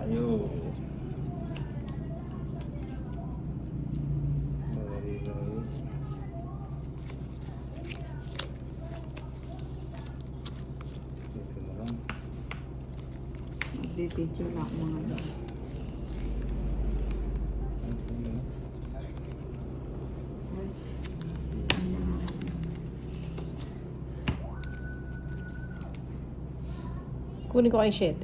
tayo. Lari-lari. Dito na lang. Bibidyo lang mga doon. Kunin ko kay 7.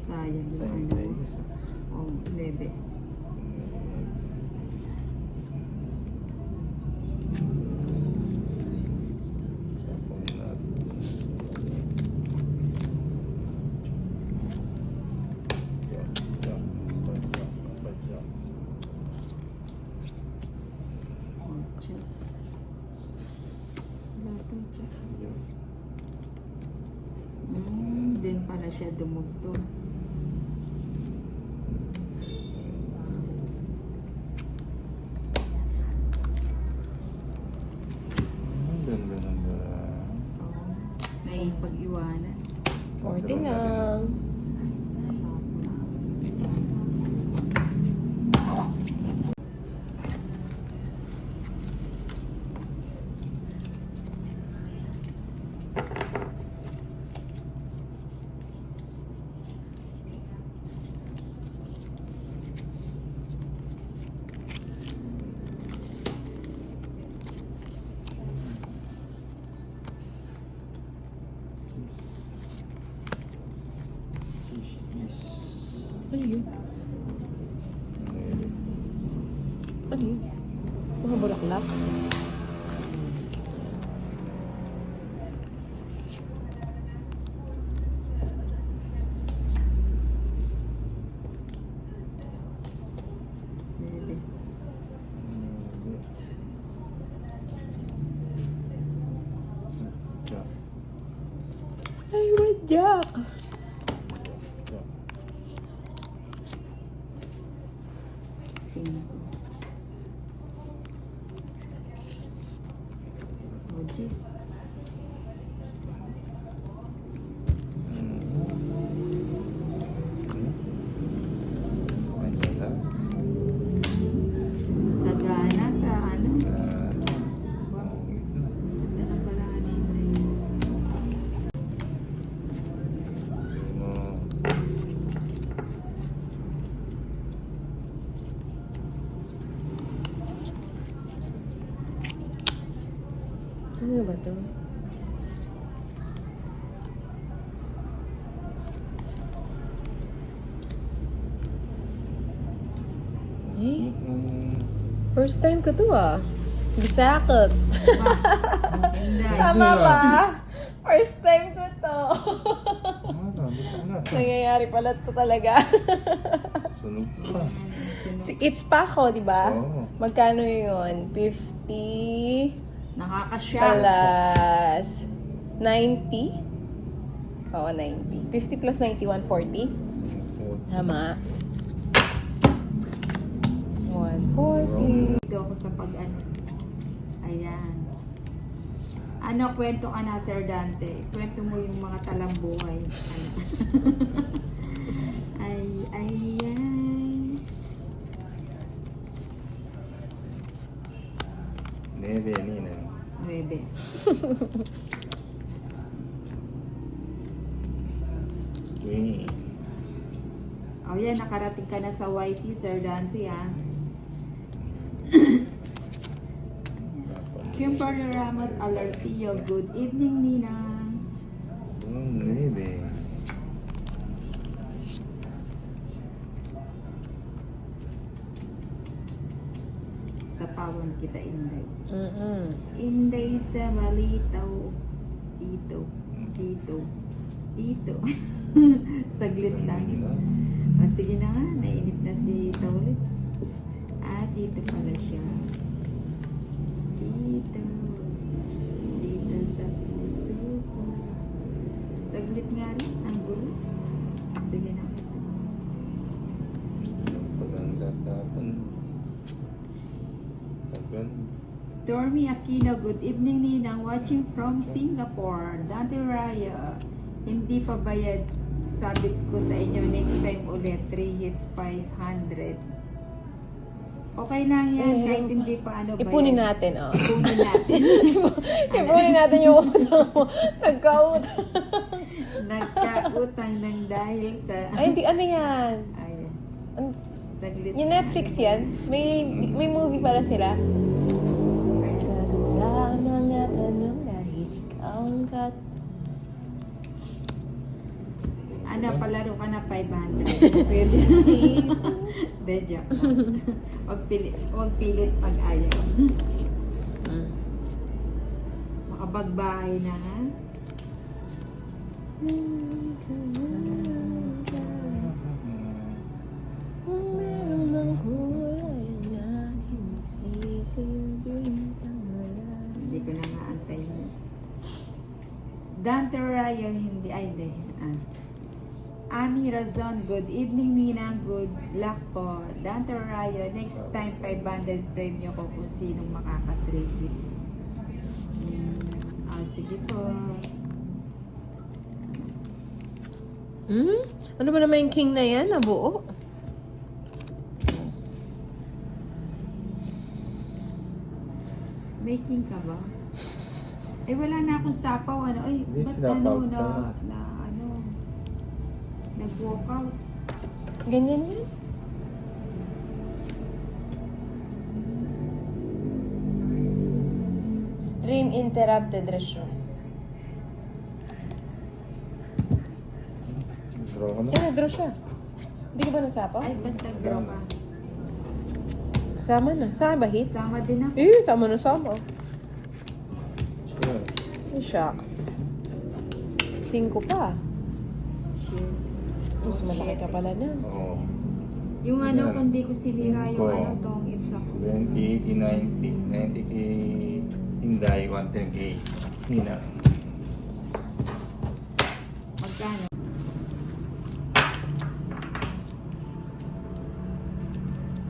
Sayang Sayang, yung sayang. Oh, lebe. Ocho. Lato siya. Din pala siya dumugtong. Ganda ng Naipag-iwanan. 40 lang. Ano yun? Ano yun? Mga bulaklak? Lebe. Ay, madyak! Cinco. Oh, jeez. Sagana sa ano? Ganda ng paraan nito. Ano ba to? Eh? First time ko to ah. Bisakot. Tama ba? First time ko to. Nangyayari pala to talaga. Sunog pa. It's pa ako, di ba? Oo. Magkano yun? 50 Nakakasya. plus 90? Oo, 90. 50 plus 90, 140? Tama. 140. Dito ako sa pag-ano. Ayan. Ano, kwento ka na, Sir Dante? Kwento mo yung mga talambuhay. Ano? Ay, ayan. Neve, Nina. 9. Okay. O yan, nakarating ka na sa YT, Sir Dante, ah. Kimberly Ramos Alarcio, good evening, Nina. Neve. Sa pawon kita, Inday. Inday sa malitaw. Dito. Dito. Dito. Saglit lang. O, sige na nga, nainip na si Taurits. Ah, dito pala siya. Dito. Dito sa puso ko. Saglit nga rin, ang gulo. Sige na. Paganda tapon. Tagan. Dormy Aquino, good evening Ninang, watching from Singapore. Dante Raya, hindi pa bayad. Sabit ko sa inyo, next time ulit, 3 hits, 500. Okay lang yan, kahit hindi pa ano bayad. Ipunin natin, oh. Ipunin natin. Ipunin natin yung utang mo. Nagka-utang. Nagkautang ng dahil sa... Ay, hindi, ano yan? Ay, An- saglit. Yung Netflix yan? May movie pala sila. Sagot sa mga tanong dahil ikaw ang kat... Ano, palaro ka na 500. Pwede. De, joke lang. Huwag pilit pag ayaw. Makapagbahay na, ha? Meron ng kulay na sisilbing pangalan. Hindi ko na maantay mo. Dante Rayo, hindi, ay, hindi. Ami Razon, good evening Ninang, good luck po. Dante Rayo, next time 500 premyo ko kung sinong makaka-3 hits. Sige po. Ano ba naman yung king na yan? Nabuo? May king ka ba? Eh, wala na akong sapaw. Ano? Ay, Hindi, ba't sinapaw ano, ka. nag-walk out? Ganyan yan? Stream interrupted, Resyo. Draw ko na. Eh, nag-draw siya. Hindi ka ba nasapaw? Ay, ba't nag-draw ka? Sama na. Sama ba hits? Sama din ako. Sama na sama. Cheers. Ay, shucks. 5 pa. Cheers. Mas malaki ka pala na. Oo. Yung ano, Yan. kung di ko silira yung Ito. ano, tong it's a 20, 80, 90. 90 kay Inday, 110 kay Nina. magkano?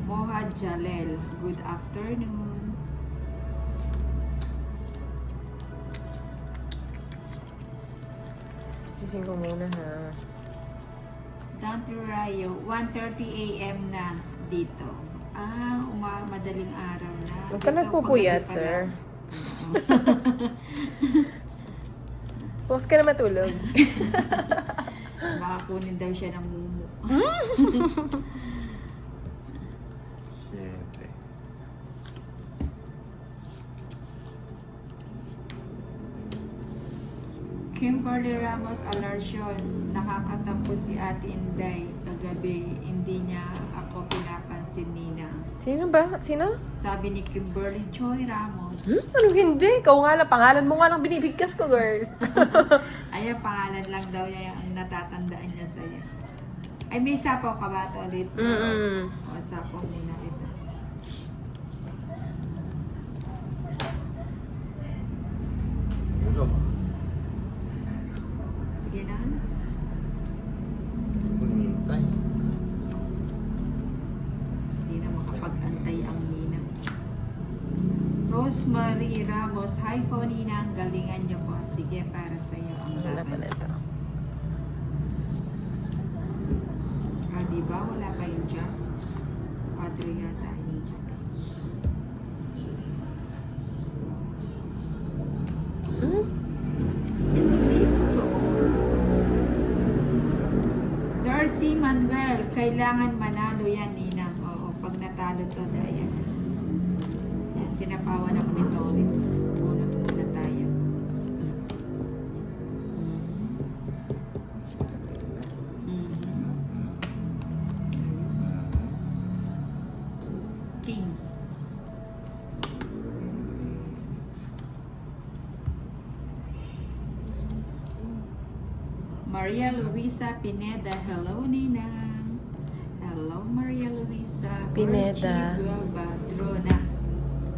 Mohad Jalel, good afternoon. Sising ko muna ha. Dante Rayo, 1:30 a.m. na dito. Madaling araw na. Huwag ka Dito, nagpupuyat, pagabi pa sir. lang. Huwag ka na matulog. Baka kunin daw siya ng mumu. Siyempre. Kimberly Ramos Alarcion, nakakatampo si Ate Inday kagabi, hindi niya ako pinapansin Nina. Sino ba? Sino? Sabi ni Kimberly Joy Ramos. Anong hindi? Ikaw nga lang, pangalan mo nga lang binibigkas ko, girl. Ay, pangalan lang daw niya ang natatandaan niya sa'yo. Ay, may sapaw ka ba ito ulit? O, sapaw muna kita. Sige na. Kumintay. Hindi na makapag-antay ang Nina. Rosemary Ramos, hi po Nina, ang galingan niyo po. Sige, para sa iyo ang Wala pa na laban. ito. Diba? Wala pa yung jack. 4 yata yung jack. Hindi totoo. Darcy Manuel, kailangan manalo yan, Ninang. Oo, pag natalo to, Dayan. Yan, sinapawan ako ni Tolitz. Bunot muna tayo. King. Maria Luisa Pineda, hello Ninang. Hello Maria Luisa. Pineda. Virgie Guelba, Drona.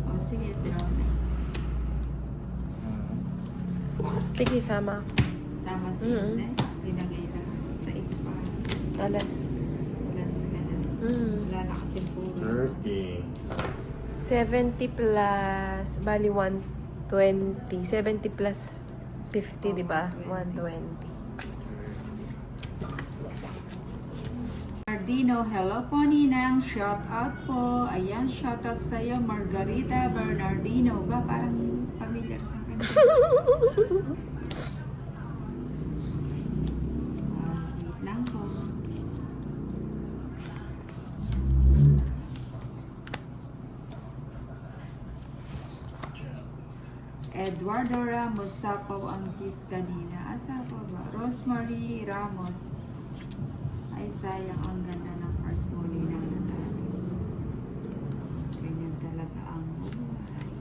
O sige, Drona. Sige, sama. Sama si Inday. Linagay lang sa ispa. Alas. Lance ka na. Wala na kasi puro. 30. 70 plus, bali 120. 70 plus 50, di ba? 120. Bernardino, hello po Ninang, shout out po. Ayan, shout out sa'yo, Margarita Bernardino. Ba, parang familiar sa akin. Wait lang po. Eduardo Ramos, sapaw ang gis kanina. Sapaw ba? Rosemary Ramos. Ay, sayang, ang ganda ng first movie ng Natalie. Ganyan talaga ang buhay.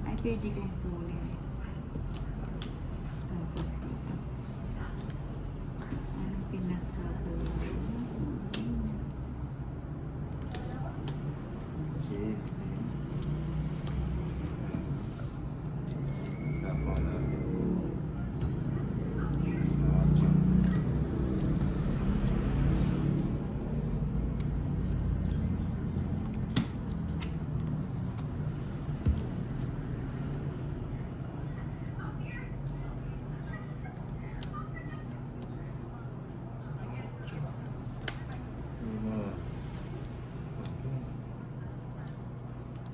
Ay, pwede kong kunin. Tapos dito. Anong pinagkabuhay? Yes. Sapaw natin. Watching.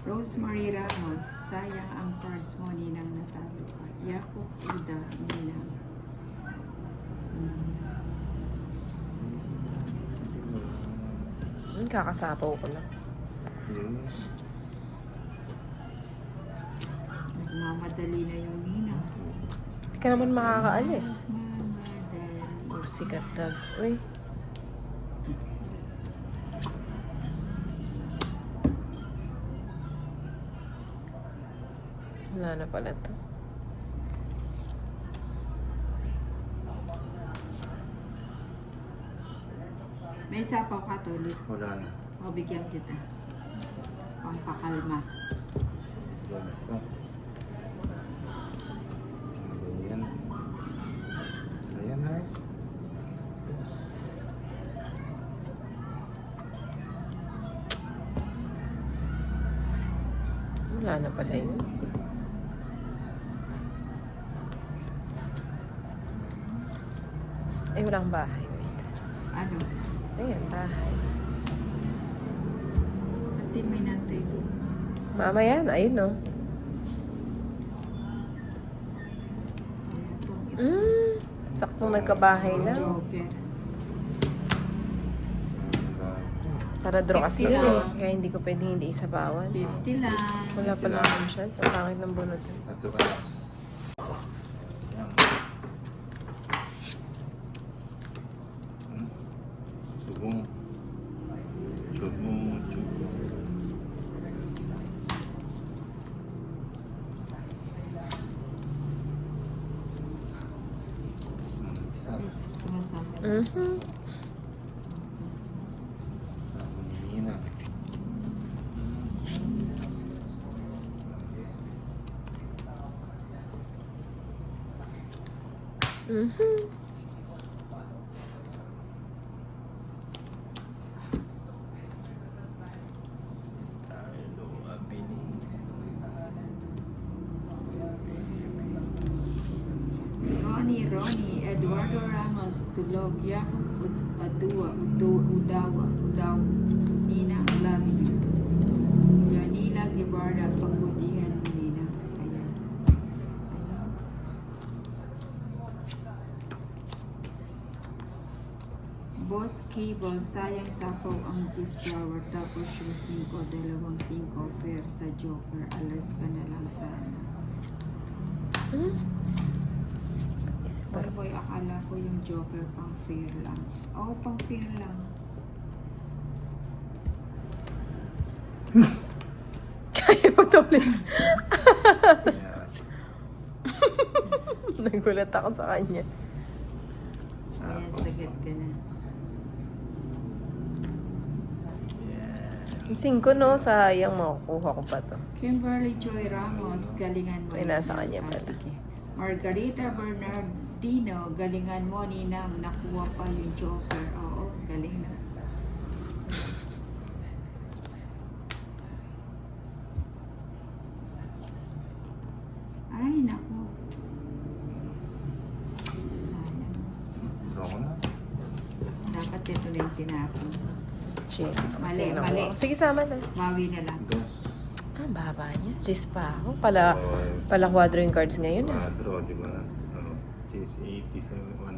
Rosemary Ramos, sayang ang cards mo Ninang natalo ka. Yakub Ida, Ninang. Kakasapaw ko na. Yes. Nagmamadali na yung Ninang. Hindi ka naman makakaalis. Nagmamadali. Oh, sikat dogs. Uy. Wala na pala to. May sapaw ka tuloy. Wala na. O, bigyan kita. Pampakalma. Wala na pa. Ayan. Ayan na. Yes. Wala na pala yun. Ay, walang bahay. Wait. Ano? Ayan, bahay. Pati may nantay ko. Mamaya na, ayun no. Saktong nagkabahay lang. Joker. Para draw kasi 50 yun eh. lang. Kaya hindi ko pwedeng hindi isabawan. 50 lang. Wala pa lang akong chance. Ang pangit ng bunot. Ato ka. Ayan. Subong. Subong. Sumasama. Sama ni Nina. Ronnie, Eduardo Ramos, Tulog, Yakub, Udawa, Nina, love you. Janila Gibarda, pagbutihan mo Nina. Ayan. Boss Cable, sayang sapaw ang Gis Flower, tapos yung 5, 2 fair sa Joker, alas ka na lang sana. Boy, akala ko yung Joker pang fair lang. Oo, pang fair lang. Kaya pa to, please. Nagulat ako sa kanya. Ayan, sagad ka na. Yung 5, no? Sayang makukuha ko pa to. Kimberly Joy Ramos, galingan mo. Ay, nasa kanya pala. Margarita Bernardino, galingan mo Ninang, nakuha pa yung Joker. Oo, galing na. Ay, naku. Sayang. So ako na. Dapat ito na yung tinapon. Check. Mali, Kasi mali. naku. Sige, sama na. Bawi na lang. Dos. Ah, baba niya. Cheese pa ako. Pala quadro yung cards ngayon ah. Quadro, di ba? Cheese 80,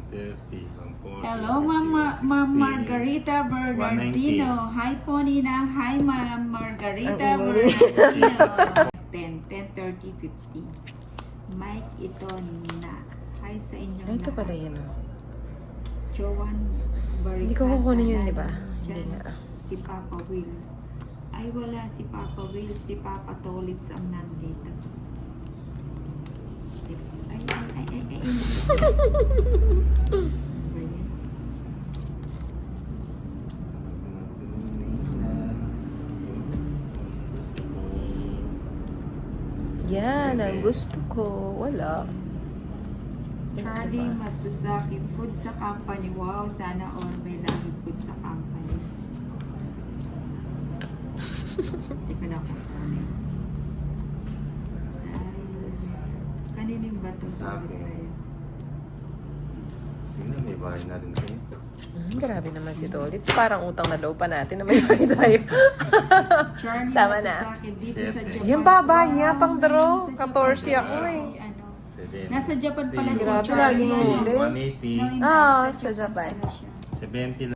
130, 140. Hello, Ma'am Margarita Bernardino. Hi po, Ninang. Hi, Ma'am Margarita Ang ingay. Bernardino. 10, 30, 50. Mike, ito na. Hi sa inyo. Ay, ito pala yan oh. Joan Barricata. Hindi ko kukunin yun, di ba? Dyan, Hindi nga. Si Papa Will. Ay, wala si Papa Will. Si Papa Tolitz ang nandito. Ay. Ba yan? Gusto ko. Yan, ang gusto ko. Wala. Charlie Matsusaki, food sa company. Wow, sana all may lagi food sa company. Hindi ko na kukunin. Dahil, kaninin ba ito Sa akin. sa'yo? Sige, may bahay na rin kayo. Grabe naman si Tolitz. Parang utang na loob pa natin na may bahay tayo. Charlie Sama na. Matsusaki, dito sa Siyempre. Japan. Yung baba niya, Wow, pang draw. nasa 14 Japan ako pala eh. si, ano. 70. Nasa Japan pala si Grabe, Charlie. laging huli. 180. No, hindi, Ah, nasa sa Japan. pala siya. 70